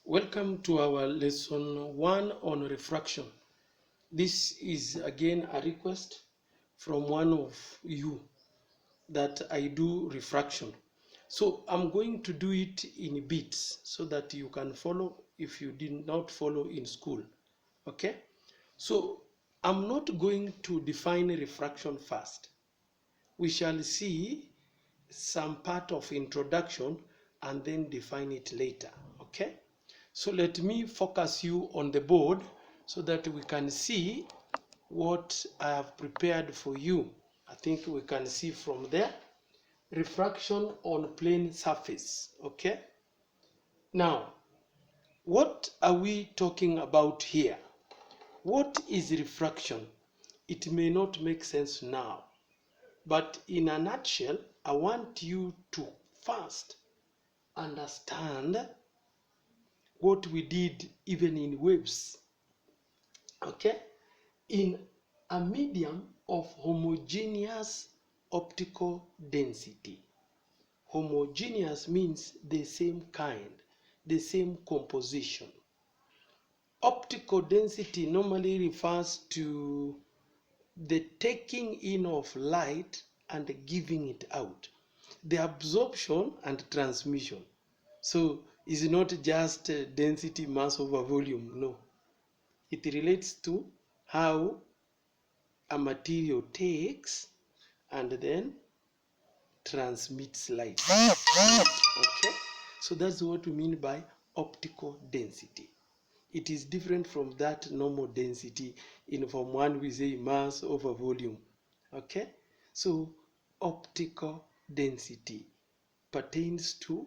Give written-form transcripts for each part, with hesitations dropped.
Welcome to our lesson 1 on refraction. This is again a request from one of you that I do refraction. So I'm going to do it in bits so that you can follow if you did not follow in school. Okay? So I'm not going to define refraction first. We shall see some part of introduction and then define it later. Okay? So let me focus you on the board so that we can see what I have prepared for you. I think we can see from there. Refraction on plane surface. Okay? Now, what are we talking about here? What is refraction? It may not make sense now, but in a nutshell, I want you to first understand what we did even in waves. Okay? In a medium of homogeneous optical density. Homogeneous means the same kind, the same composition. Optical density normally refers to the taking in of light and giving it out, the absorption and transmission. So it's not just density, mass over volume, no. It relates to how a material takes and then transmits light. Okay, so that's what we mean by optical density. It is different from that normal density. In Form 1 we say mass over volume. Okay, so optical density pertains to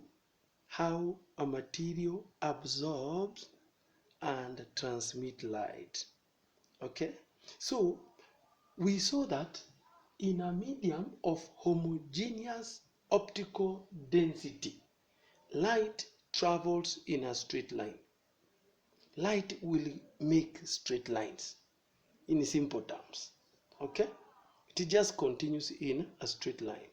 how a material absorbs and transmits light. Okay, so we saw that in a medium of homogeneous optical density, light travels in a straight line. Light will make straight lines in simple terms. Okay? It just continues in a straight line.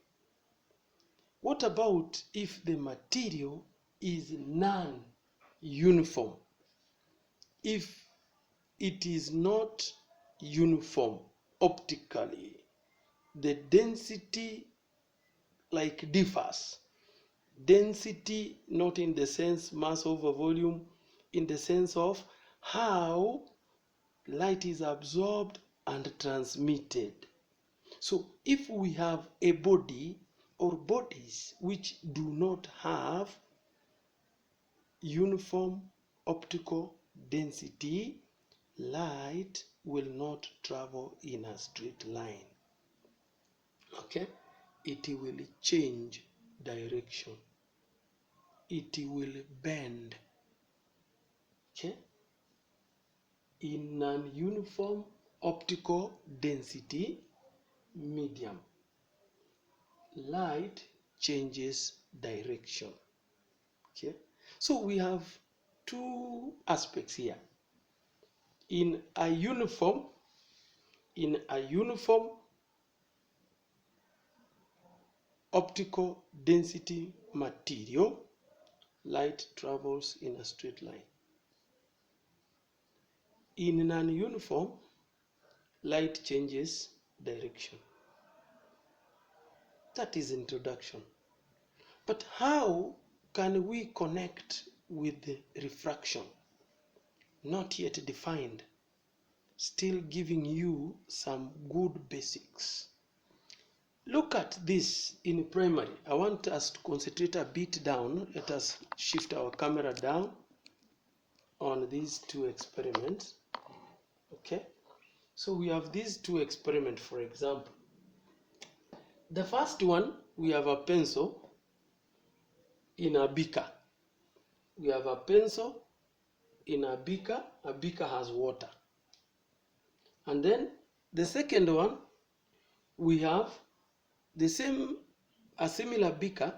What about if the material is non-uniform? If it is not uniform optically, the density differs. Density not in the sense mass over volume, in the sense of how light is absorbed and transmitted. So if we have a body or bodies which do not have uniform optical density, light will not travel in a straight line. Okay? It will change direction. It will bend. Okay? In an uniform optical density medium, light changes direction. Okay? So we have two aspects here. In a uniform optical density material, light travels in a straight line. In a non-uniform, light changes direction. That is introduction. But how can we connect with the refraction? Not yet defined. Still giving you some good basics. Look at this in primary. I want us to concentrate a bit down. Let us shift our camera down on these two experiments. Okay, so we have these two experiments, for example. The first one, we have a pencil in a beaker. We have a pencil in a beaker has water. And then the second one, we have a similar beaker,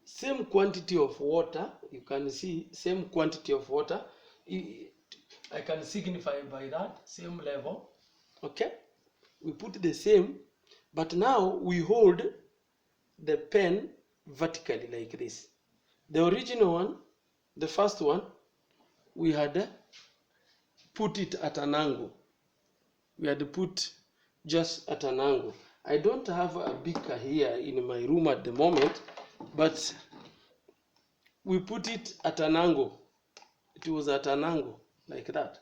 same quantity of water. You can see same quantity of water. I can signify by that, same level. Okay? We put the same, but now we hold the pen vertically like this. The original one, the first one, we had put it at an angle. We had put just at an angle. I don't have a beaker here in my room at the moment, but we put it at an angle. It was at an angle like that.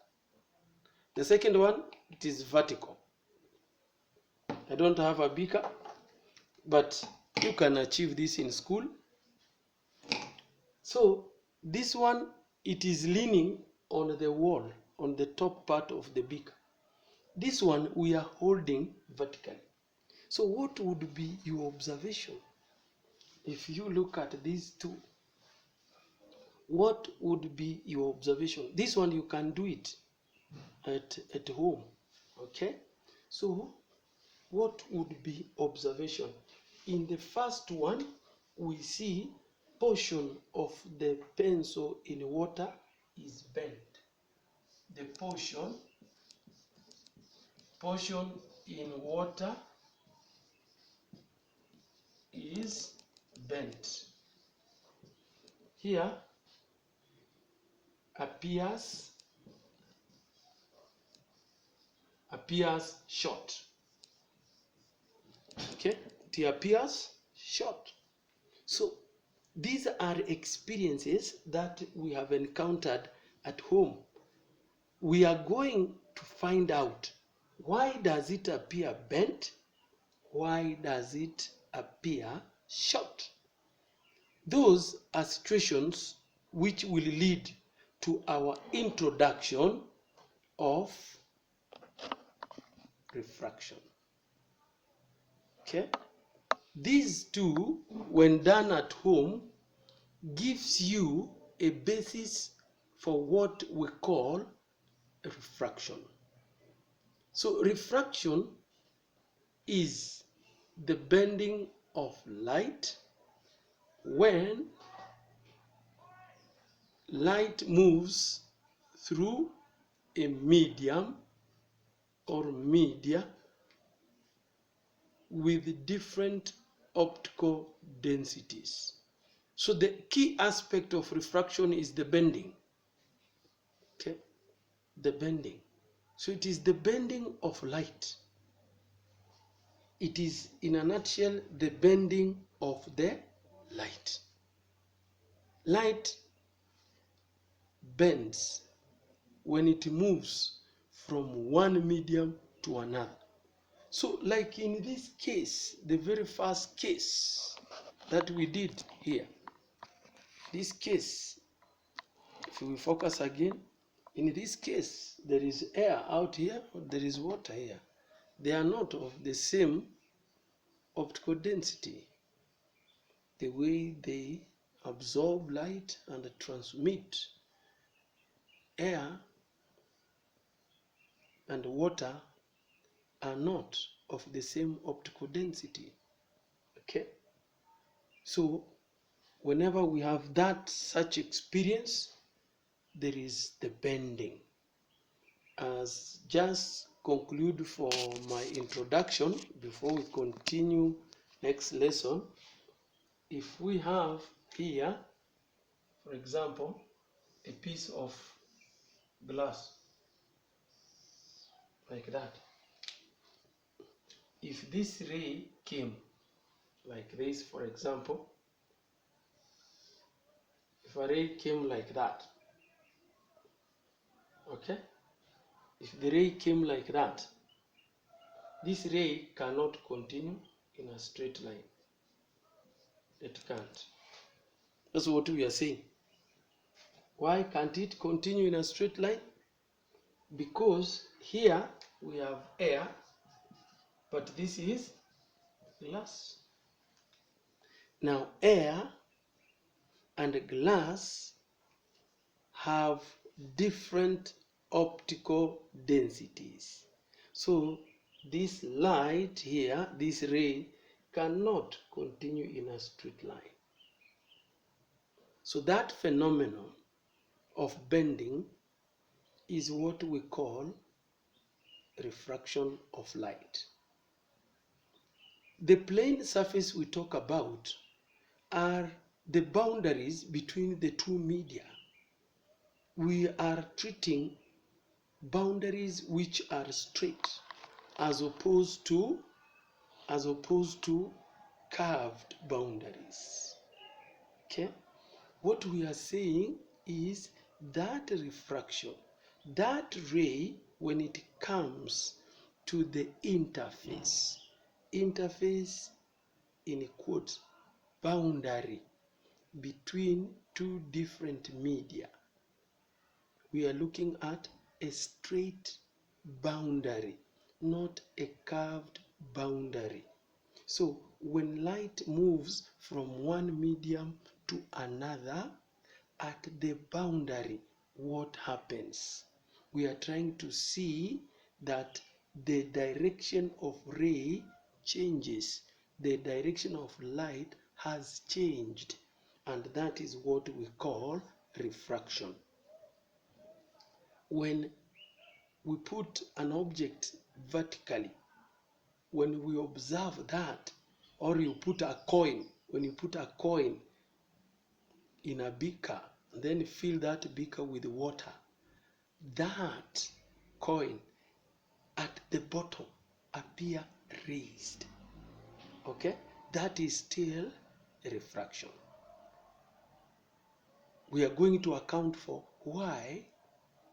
The second one, it is vertical. I don't have a beaker, but you can achieve this in school. So this one, it is leaning on the wall, on the top part of the beaker. This one we are holding vertically. So what would be your observation if you look at these two? What would be your observation? This one you can do it at home, okay? So what would be observation? In the first one, we see portion of the pencil in water is bent. The portion in water is bent. Here appears short. Okay, it appears short. So these are experiences that we have encountered at home. We are going to find out, why does it appear bent? Why does it appear short? Those are situations which will lead to our introduction of refraction. Okay? These two, when done at home, gives you a basis for what we call refraction. So refraction is the bending of light when light moves through a medium or media with different optical densities. So the key aspect of refraction is the bending. Okay? The bending. So it is the bending of light. It is, in a nutshell, the bending of the light. Light bends when it moves from one medium to another. So like in this case, the very first case that we did here, this case, if we focus again, in this case, there is air out here, there is water here. They are not of the same optical density. The way they absorb light and transmit air and water are not of the same optical density. Okay? So whenever we have that such experience, there is the bending. As just conclude for my introduction before we continue next lesson, if we have here, for example, a piece of glass like that. If this ray came like this, for example, if a ray came like that, okay? If the ray came like that, this ray cannot continue in a straight line. It can't. That's what we are saying. Why can't it continue in a straight line? Because here we have air, but this is glass. Now air and glass have different optical densities. So this light here, this ray, cannot continue in a straight line. So that phenomenon of bending is what we call refraction of light. The plane surface we talk about are the boundaries between the two media. we are treating boundaries which are straight as opposed to curved boundaries. Okay, what we are saying is that refraction, that ray, when it comes to the interface in quotes, boundary between two different media, we are looking at a straight boundary, not a curved boundary. So when light moves from one medium to another, at the boundary, what happens? We are trying to see that the direction of ray changes, the direction of light has changed, and that is what we call refraction. When we put an object vertically, when we observe that, or when you put a coin in a beaker and then fill that beaker with water, that coin at the bottom appear raised. Okay, that is still a refraction. We are going to account for why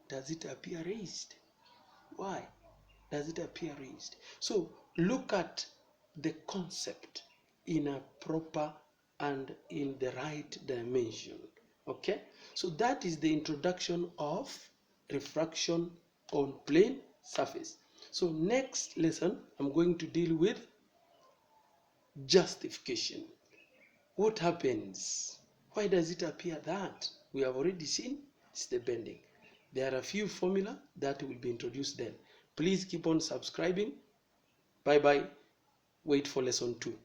does it appear raised. Why does it appear raised? So look at the concept in a proper and in the right dimension. Okay, so that is the introduction of refraction on plane surface. So next lesson, I'm going to deal with justification. What happens? Why does it appear that? We have already seen it's the bending. There are a few formula that will be introduced then. Please keep on subscribing. Bye bye. Wait for lesson 2.